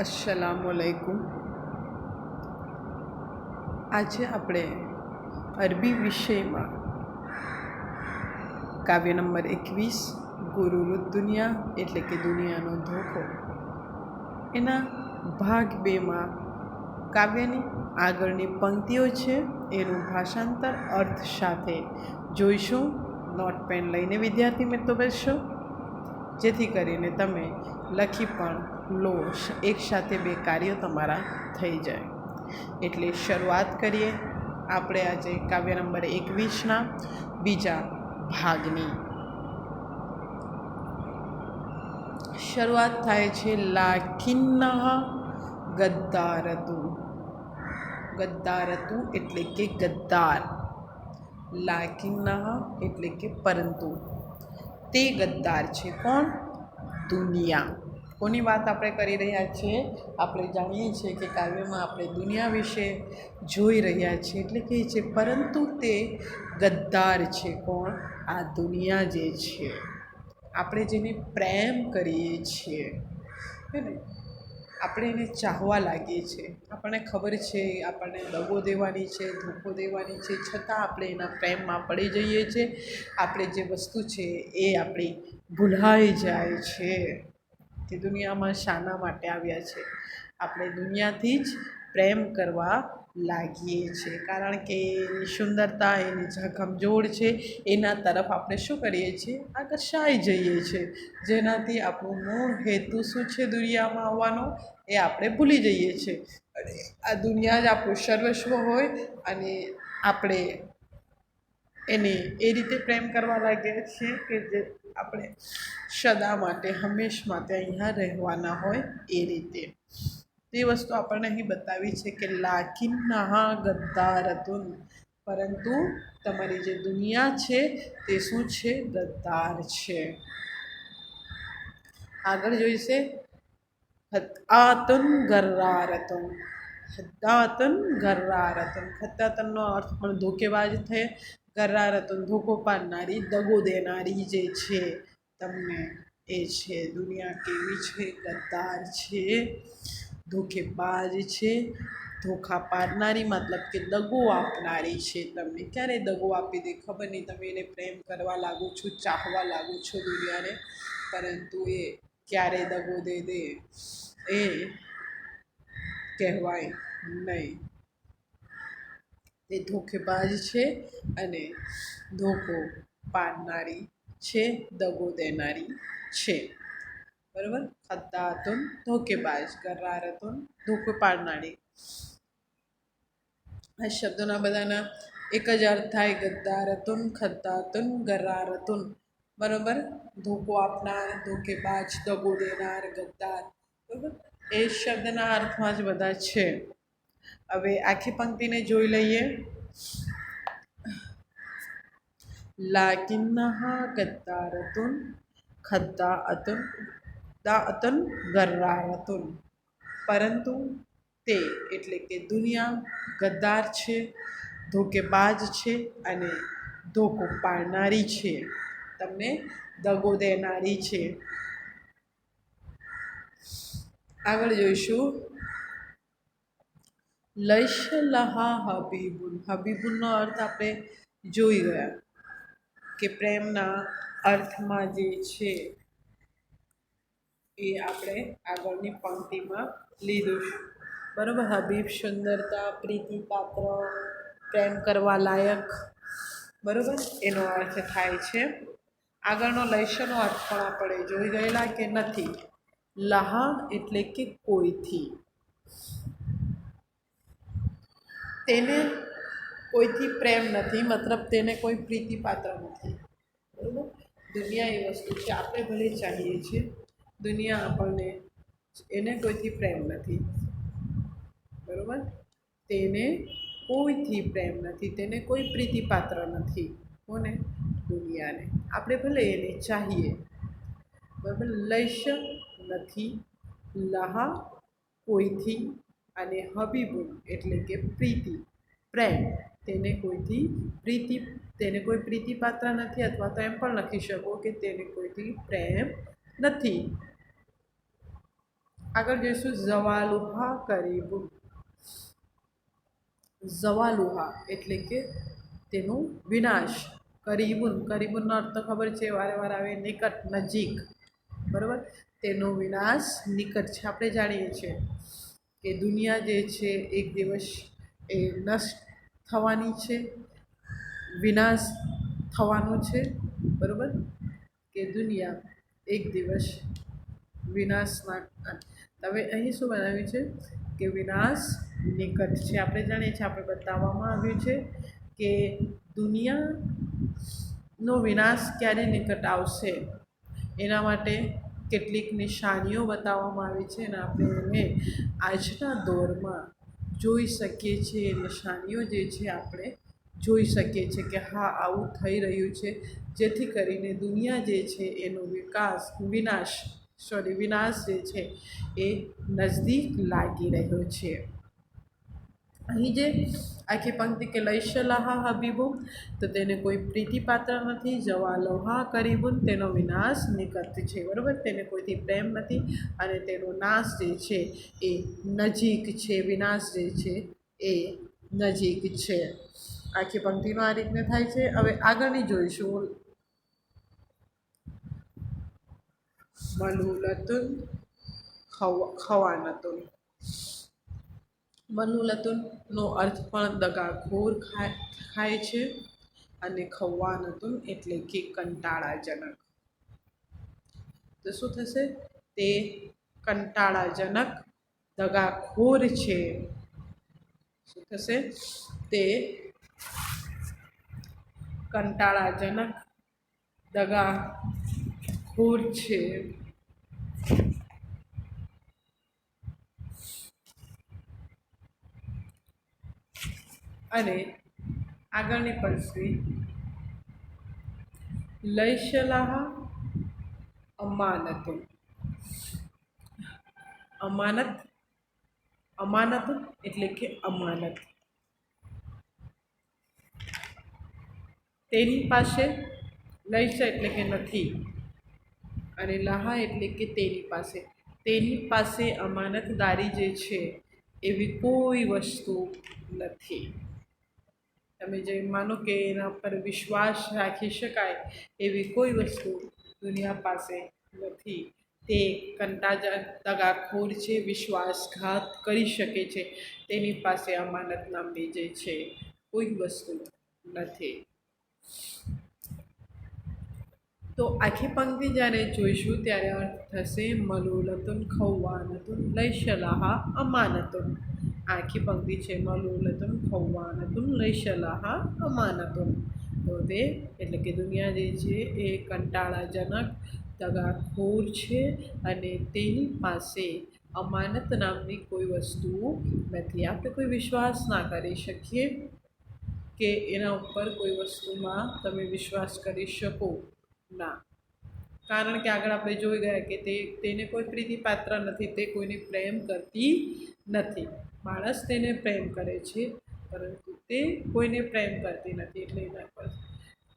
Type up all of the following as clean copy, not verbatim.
अस्सलामुअलैकुम। आज આપણે અરબી વિષયમાં કાવ્ય નંબર 21 ગુરુરુત દુનિયા એટલે કે દુનિયાનો ધોકો એના ભાગ 2માં કાવ્યની આગળની પંક્તિઓ છે એનું ભાષાંતર અર્થ સાથે જોઈશું। નોટ પેન લઈને વિદ્યાર્થી મિત્રો બેસશો જેથી કરીને તમે લખી પણ લો, એકસાથે બે કાર્યો તમારા થઈ જાય। એટલે શરૂઆત કરીએ આપણે આજે કાવ્ય નંબર 21ના બીજા ભાગની। શરૂઆત થાય છે લાકિન્નહા ગદ્દારતુ। ગદ્દારતુ એટલે કે ગદ્દાર, લાકિન્નહા એટલે કે પરંતુ, તે ગદ્દાર છે। કોણ? દુનિયા। કોની વાત આપણે કરી રહ્યા છીએ? આપણે જાણીએ છીએ કે કાવ્યમાં આપણે દુનિયા વિશે જોઈ રહ્યા છીએ, એટલે કે છે પરંતુ તે ગદ્દાર છે। કોણ? આ દુનિયા જે છે, આપણે જેને પ્રેમ કરીએ છીએ, હે ને, આપણે એને ચાહવા લાગીએ છીએ, આપણને ખબર છે આપણને દગો દેવાની છે, ધોકો દેવાની છે, છતાં આપણે એના પ્રેમમાં પડી જઈએ છીએ। આપણે જે વસ્તુ છે એ આપણી ભૂલાઈ જાય છે કે દુનિયામાં શાના માટે આવ્યા છે। આપણે દુનિયાથી જ પ્રેમ કરવા લાગીએ છીએ, કારણ કે એની સુંદરતા, એની જે કમજોર છે એના તરફ આપણે શું કરીએ છીએ? આકર્ષાઈ જઈએ છીએ, જેનાથી આપણું મૂળ હેતુ શું છે દુનિયામાં આવવાનો એ આપણે ભૂલી જઈએ છીએ। અને આ દુનિયા જ આપણું સર્વસ્વ હોય અને આપણે એને એ રીતે પ્રેમ કરવા લાગ્યા છીએ કે જે આપણે સદા માટે, હંમેશ માટે અહીંયા રહેવાના હોય એ રીતે। તે વસ્તુ આપણને અહીં બતાવી છે કે લાકિન્નહા ગદ્દારતુન, પરંતુ તમારી જે દુનિયા છે તે શું છે? ગદ્દાર છે। આગળ જોઈશે ખત્તાતુન ગર્રારતુન। ખત્તાતુન ગર્રારતુન, ખત્તાતુનનો અર્થ પણ ધોકેબાજ થાય, ગર્રારતુન ધોકો પાડનારી, દગો દેનારી જે છે તમને એ છે। દુનિયા કેવી છે? ગદ્દાર છે, ધોકેબાજ છે, ધોકા પાડનારી મતલબ કે દગો આપનારી છે। તમને ક્યારે દગો આપી દે ખબર નહીં, તમે એને પ્રેમ કરવા લાગો છો, ચાહવા લાગો છો દુનિયાને, પરંતુ એ ક્યારે દગો દે એ કહેવાય નહીં। તે ધોકેબાજ છે અને ધોકો પાડનારી છે, દગો દેનારી છે, બરાબર। ખત્તાતુન ધોકેબાજ, ગર્રારતુન ધોકો પાડનારી। આ શબ્દોના બધાના એક જ અર્થ થાય, ગદ્દારતુન, ખત્તાતુન, ગર્રારતુન, બરાબર। ધોકો આપનાર, ધોકેબાજ, દગો દેનાર, ગદ્દાર, બરાબર, એ શબ્દના અર્થમાં જ બધા છે। હવે આખી પંક્તિને જોઈ લઈએ। લાકિન્નહા ગદ્દારતુન ખત્તાઅતુન દાઅતુન ગર્રારતુન, પરંતુ તે એટલે કે દુનિયા ગદ્દાર છે, ધોકેબાજ છે અને ધોકો પાડનારી છે, તમને દગો દેનારી છે। આગળ જોઈશું લૈશ લહા હબીબુન। હબીબુનનો અર્થ આપણે જોઈ ગયા કે પ્રેમના અર્થમાં જે છે એ આપણે આગળની પંક્તિમાં લીધું છે, બરાબર। હબીબ સુંદરતા, પ્રીતિપાત્ર, પ્રેમ કરવા લાયક, બરાબર, એનો અર્થ થાય છે। આગળનો લૈશનો અર્થ પણ આપણે જોઈ ગયેલા કે નથી? લહા એટલે કે કોઈથી, તેને કોઈથી પ્રેમ નથી, મતલબ તેને કોઈ પ્રીતિપાત્ર નથી, બરાબર। દુનિયા એ વસ્તુ છે, આપણે ભલે ચાહીએ છીએ, દુનિયા આપણને, એને કોઈથી પ્રેમ નથી, બરાબર, તેને કોઈથી પ્રેમ નથી, તેને કોઈ પ્રીતિપાત્ર નથી। કોને? દુનિયાને। આપણે ભલે એને ચાહીએ, બરાબર। લૈશ નથી, લહા કોઈથી, અને હબીબુન એટલે કે પ્રીતિ, પ્રેમ, તેને કોઈ પ્રીતિપાત્ર નથી, અથવા તો એમ પણ લખી શકો કે તેને કોઈથી પ્રેમ નથી। આગળ જઈશું ઝવાલુહા કરીબુન. ઝવાલુહા એટલે કે તેનો વિનાશ. કરીબુન, કરીબુનનો અર્થ તો ખબર છે, વારે વાર આવે નિકટ, નજીક, બરાબર. તેનો વિનાશ નિકટ છે. આપણે જાણીએ છીએ કે દુનિયા જે છે એક દિવસ એ નષ્ટ થવાની છે, વિનાશ થવાનો છે, બરાબર. કે દુનિયા એક દિવસ વિનાશના. હવે અહીં શું બનાવ્યું છે કે વિનાશ નિકટ છે. આપણે જાણીએ છીએ, આપણે બતાવવામાં આવ્યું છે કે દુનિયાનો વિનાશ ક્યારે નિકટ આવશે એના માટે કેટલીક નિશાનીઓ બતાવવામાં આવી છે અને આપણે એને આજના દોરમાં જોઈ શકીએ છીએ. નિશાનીઓ જે છે આપણે જોઈ શકીએ છીએ કે હા આવું થઈ રહ્યું છે, જેથી કરીને દુનિયા જે છે એનો વિનાશ જે છે એ નજદીક લાગી રહ્યો છે. અહીં જે આખી પંક્તિ કે લૈશલાહા હબીબુ, તો તેને કોઈ પ્રીતિપાત્ર નથી. જવાલોહા કરીબુન, તેનો વિનાશ નિકટ છે, બરાબર. તેને કોઈથી પ્રેમ નથી અને તેનો નાશ જે છે એ નજીક છે. વિનાશ જે છે એ નજીક છે. આખી પંક્તિનો આ રીતને થાય છે. હવે આગળની જોઈશું. મલુલતુન ખવાનતુન. મલુલતુનનો અર્થ પણ દગાખોર થાય છે અને ખવાનતુન એટલે કે કંટાળાજનક. તો શું થશે? તે કંટાળાજનક, દગાખોર છે. શું થશે? તે કંટાળાજનક, દગાખોર છે. અને આગળની પંક્તિ લૈશલાહા અમાનતુન. અમાનત એટલે કે અમાનત. તેની પાસે, લૈશ એટલે કે નથી અને લાહા એટલે કે તેની પાસે અમાનતદારી જે છે એવી કોઈ વસ્તુ નથી. તમે જે માનો કે એના પર વિશ્વાસ રાખી શકાય એવી કોઈ વસ્તુ દુનિયા પાસે નથી. તે દગાખોર છે, વિશ્વાસઘાત કરી શકે છે. તેની પાસે અમાનત નામની જે છે કોઈ વસ્તુ નથી. તો આખી પંક્તિ જ્યારે જોઈશું ત્યારે અર્થ થશે મલુલતુન ખવાનતુન લૈશલાહા અમાનતુન. આખી પંક્તિ છે મલુલતુન ખવાનતુન લૈશલાહા અમાનતુન. તો તે એટલે કે દુનિયા જે છે એ કંટાળાજનક, દગાખોર છે અને તેની પાસે અમાનત નામની કોઈ વસ્તુ નથી. આપણે કોઈ વિશ્વાસ ના કરી શકીએ કે એના ઉપર કોઈ વસ્તુમાં તમે વિશ્વાસ કરી શકો ના. કારણ કે આગળ આપણે જોઈ ગયા કે તેને કોઈ પ્રીતિપાત્ર નથી, તે કોઈને પ્રેમ કરતી નથી. માણસ તેને પ્રેમ કરે છે પરંતુ તે કોઈને પ્રેમ કરતી નથી. એટલે એના પર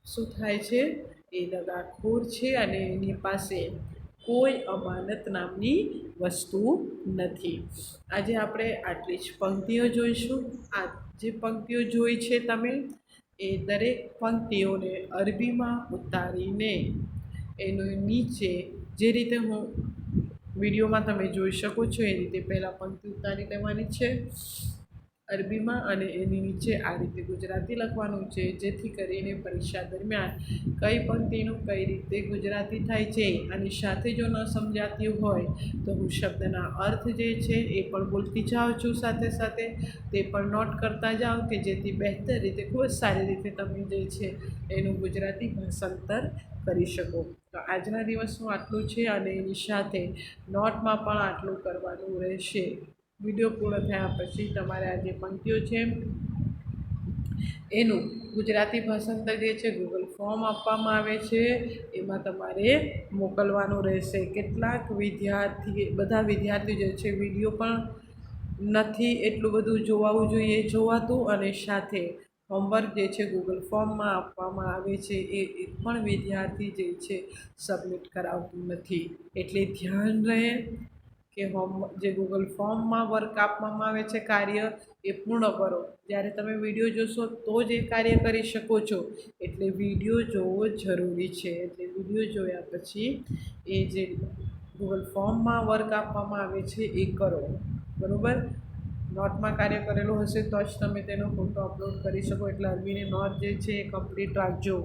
શું થાય છે? એ દગાખોર છે અને એની પાસે કોઈ અમાનત નામની વસ્તુ નથી. આજે આપણે આટલી જ પંક્તિઓ જોઈશું. આ જે પંક્તિઓ જોઈ છે તમે એ દરેક પંક્તિઓને અરબીમાં ઉતારીને એનું નીચે જે રીતે હું વિડીયોમાં તમે જોઈ શકો છો એ રીતે પહેલાં પંક્તિ ઉતારી લેવાની છે અરબીમાં અને એની નીચે આ રીતે ગુજરાતી લખવાનું છે, જેથી કરીને પરીક્ષા દરમિયાન કઈ પંક્તિનું કઈ રીતે ગુજરાતી થાય છે અને સાથે જો ન સમજાતી હોય તો હું શબ્દના અર્થ જે છે એ પણ બોલતી જાઉં છું, સાથે સાથે તે પણ નોટ કરતા જાઓ કે જેથી બહેતર રીતે, ખૂબ જ સારી રીતે તમે જે છે એનું ગુજરાતી ભાષાંતર કરી શકો. તો આજના દિવસનું આટલું છે અને એની સાથે નોટમાં પણ આટલું કરવાનું રહેશે. વિડીયો પૂરો થયા પછી તમારે આ જે પંક્તિઓ છે એનું ગુજરાતી ભાષાંતર જે છે ગૂગલ ફોર્મ આપવામાં આવે છે એમાં તમારે મોકલવાનું રહેશે. કેટલાક બધા વિદ્યાર્થીઓ જે છે વિડીયો પણ નથી એટલું બધું જોવાવું જોઈએ જોવાતું, અને સાથે હોમવર્ક જે છે ગૂગલ ફોર્મમાં આપવામાં આવે છે એ એક પણ વિદ્યાર્થી જે છે સબમિટ કરાવતું નથી. એટલે ધ્યાન રહે કે જે ગૂગલ ફોર્મમાં વર્ક આપવામાં આવે છે કાર્ય એ પૂર્ણ કરો. જ્યારે તમે વિડીયો જોશો તો જ એ કાર્ય કરી શકો છો. એટલે વિડીયો જોવો જરૂરી છે. એટલે વિડીયો જોયા પછી એ જે ગૂગલ ફોર્મમાં વર્ક આપવામાં આવે છે એ કરો. બરાબર, નોટમાં કાર્ય કરેલું હશે તો જ તમે તેનો ફોટો અપલોડ કરી શકો. એટલે અરબીની નોટ જે છે એ કમ્પ્લીટ રાખજો.